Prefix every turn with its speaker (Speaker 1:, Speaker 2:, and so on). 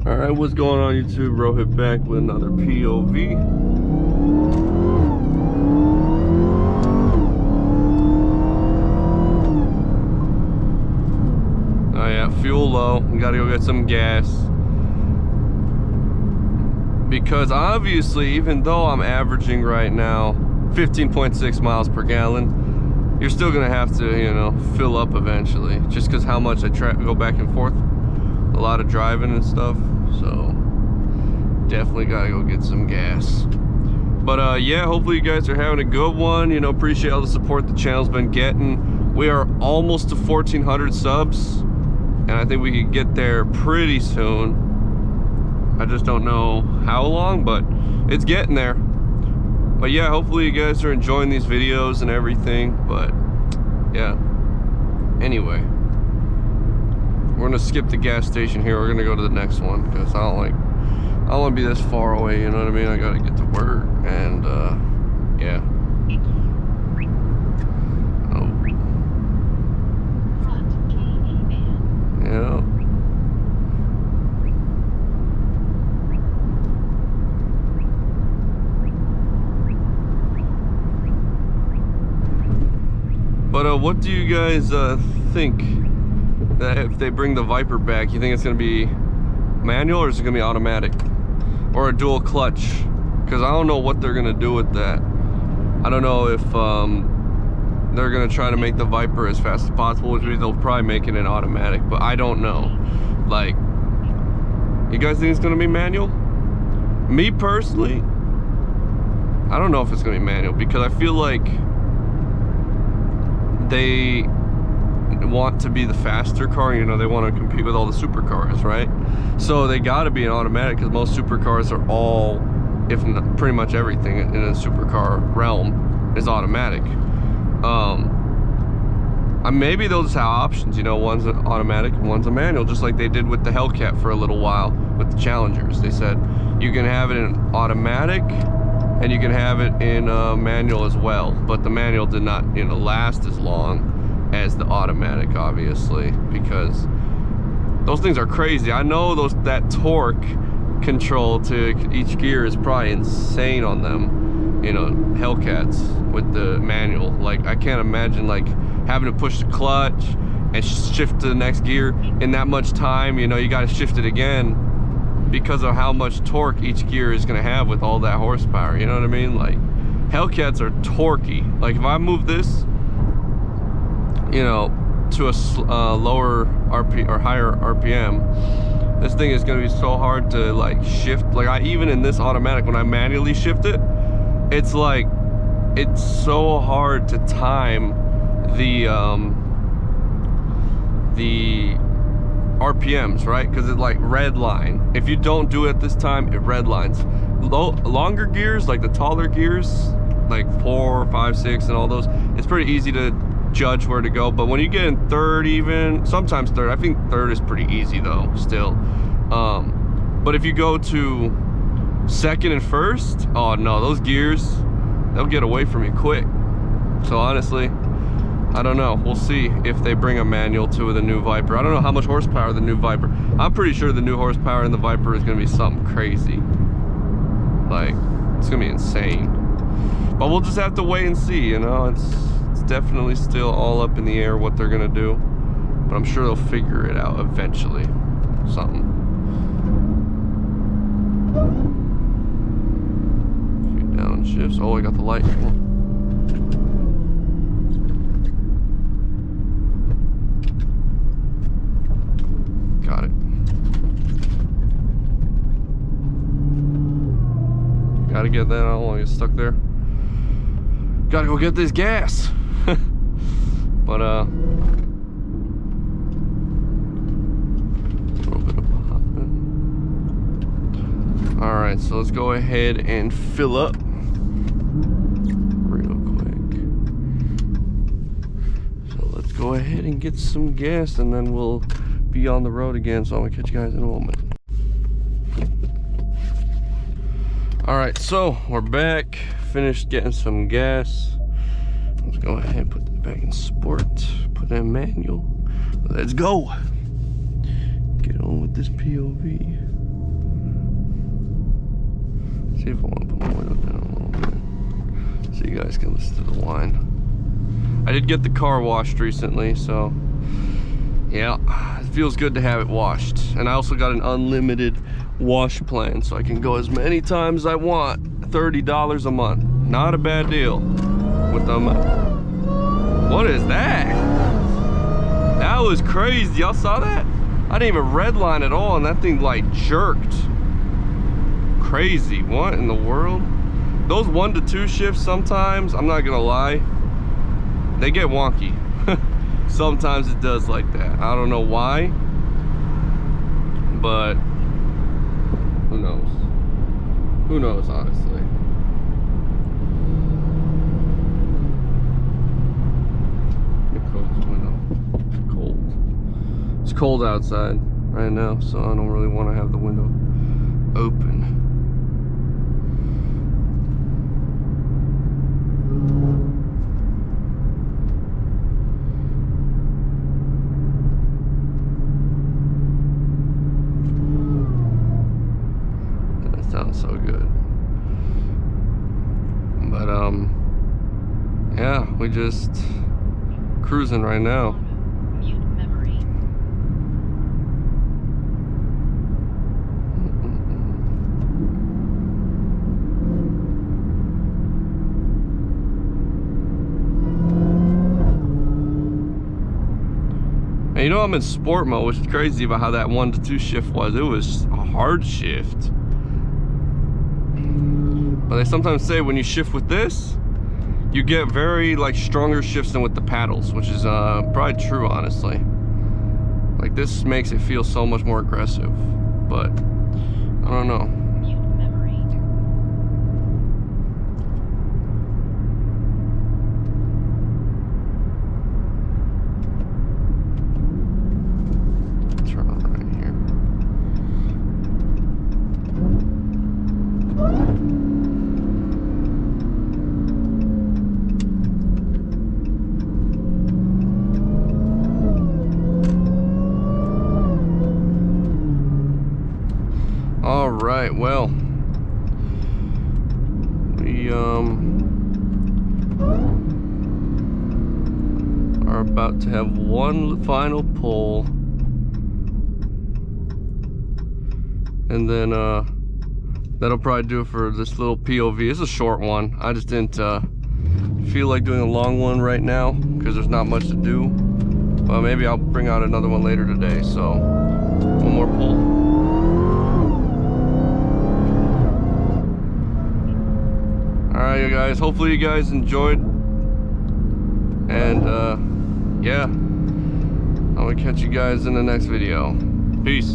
Speaker 1: Alright, what's going on YouTube? Rohit back with another POV. Oh yeah, fuel low. We gotta go get some gas. Because obviously, even though I'm averaging right now 15.6 miles per gallon, you're still gonna have to, you know, fill up eventually. Just because how much I go back and forth. A lot of driving and stuff. So definitely gotta go get some gas. But yeah, hopefully you guys are having a good one. You know, appreciate all the support the channel's been getting. We are almost to 1,400 subs, and I think we could get there pretty soon. I just don't know how long, but it's getting there. But yeah, hopefully you guys are enjoying these videos and everything. But yeah, anyway, we're gonna skip the gas station here. We're gonna go to the next one because I don't want to be this far away, you know what I mean? I gotta get to work, and yeah. Oh. Yeah. But what do you guys think that if they bring the Viper back, you think it's gonna be manual or is it gonna be automatic or a dual clutch? Because I don't know what they're gonna do with that. I don't know if they're gonna try to make the Viper as fast as possible, which means they'll probably make it an automatic, but I don't know. Like, you guys think it's gonna be manual? Me personally, I don't know if it's gonna be manual because I feel like they want to be the faster car, you know, they want to compete with all the supercars, right? So they got to be an automatic because most supercars are all, if not pretty much everything in a supercar realm is automatic. Maybe they'll just have options, you know, one's an automatic and one's a manual, just like they did with the Hellcat for a little while with the Challengers. They said you can have it in automatic and you can have it in manual as well, but the manual did not, you know, last as long as the automatic, obviously, because those things are crazy. I know that torque control to each gear is probably insane on them, you know, Hellcats with the manual. Like, I can't imagine like having to push the clutch and shift to the next gear in that much time. You know, you got to shift it again because of how much torque each gear is going to have with all that horsepower, you know what I mean? Like, Hellcats are torquey. Like, if I move this, you know, to a lower RP or higher RPM, this thing is going to be so hard to like shift. Like, even in this automatic, when I manually shift it, it's like, it's so hard to time the RPMs, right? Because it like red line. If you don't do it this time, it red lines. Longer gears, like the taller gears, like 4, 5, 6 and all those, it's pretty easy to judge where to go. But when you get in third, even sometimes third, I think third is pretty easy though still. But if you go to second and first, oh no, those gears, they'll get away from you quick. So honestly, I don't know. We'll see if they bring a manual to the new Viper. I don't know how much horsepower the new Viper. I'm pretty sure the new horsepower in the Viper is going to be something crazy. Like, it's going to be insane. But we'll just have to wait and see, you know. It's definitely still all up in the air what they're going to do. But I'm sure they'll figure it out eventually. Something. A few downshifts. Oh, I got the light. Cool. Got it. Gotta get that. I don't want to get stuck there. Gotta go get this gas. But a little bit of popping. All right, so let's go ahead and fill up real quick. So let's go ahead and get some gas, and then we'll be on the road again. So I'm gonna catch you guys in a moment. All right, so we're back, finished getting some gas. Let's go ahead and put that back in sport, put that in manual. Let's go. Get on with this POV. See if I want to put my window down a little bit so you guys can listen to the whine. I did get the car washed recently, so yeah, it feels good to have it washed. And I also got an unlimited wash plan, so I can go as many times as I want. $30 a month. Not a bad deal with them. What is that? That was crazy. Y'all saw that? I didn't even redline at all, and that thing like jerked. Crazy. What in the world? Those 1 to 2 shifts sometimes, I'm not gonna lie, they get wonky. Sometimes it does like that. I don't know why, but who knows? Who knows, honestly. Let me close this window. It's cold. It's cold outside right now, so I don't really want to have the window open. Sounds so good. But yeah, we just cruising right now.
Speaker 2: Mute memory.
Speaker 1: And you know, I'm in sport mode, which is crazy about how that 1 to 2 shift was. It was a hard shift. But they sometimes say when you shift with this, you get very like stronger shifts than with the paddles, which is probably true, honestly. Like this makes it feel so much more aggressive, but I don't know.
Speaker 2: Mute memory.
Speaker 1: Turn on right here. All right, well, we are about to have one final pull, and then that'll probably do it for this little POV. It's a short one. I just didn't feel like doing a long one right now because there's not much to do. But maybe I'll bring out another one later today. So one more pull. Alright, you guys, hopefully you guys enjoyed, and yeah, I'm gonna catch you guys in the next video. Peace.